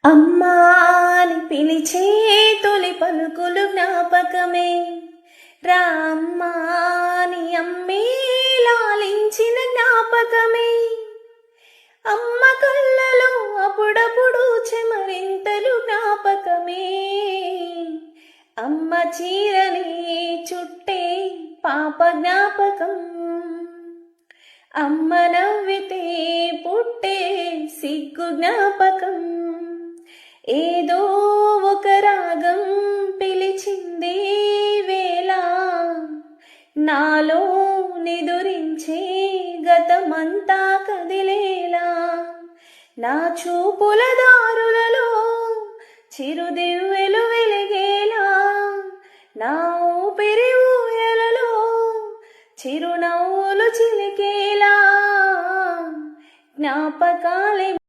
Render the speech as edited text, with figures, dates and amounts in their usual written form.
అమ్మా అని పిలిచే తొలి పలుకులు జ్ఞాపకమే, రామ్మా అని అమ్మే లాలించిన జ్ఞాపకమే. అమ్మ కళ్ళలో అప్పుడప్పుడు చెమరింతలు జ్ఞాపకమే, అమ్మ చీరని చుట్టే పాప జ్ఞాపకం. అమ్మ నవ్వితే పుట్టే సిగ్గు జ్ఞాపకం. ఏదో ఒక రాగం పిలిచింది వేళ, నాలో నిదురించే గతమంతా కదిలేలా. నా చూపుల దారులలో చిరుదివ్వెలు వెలిగేలా, నా ఊపిరి ఊయలలో చిరునవ్వులు చిలికేలా. జ్ఞాపకాలే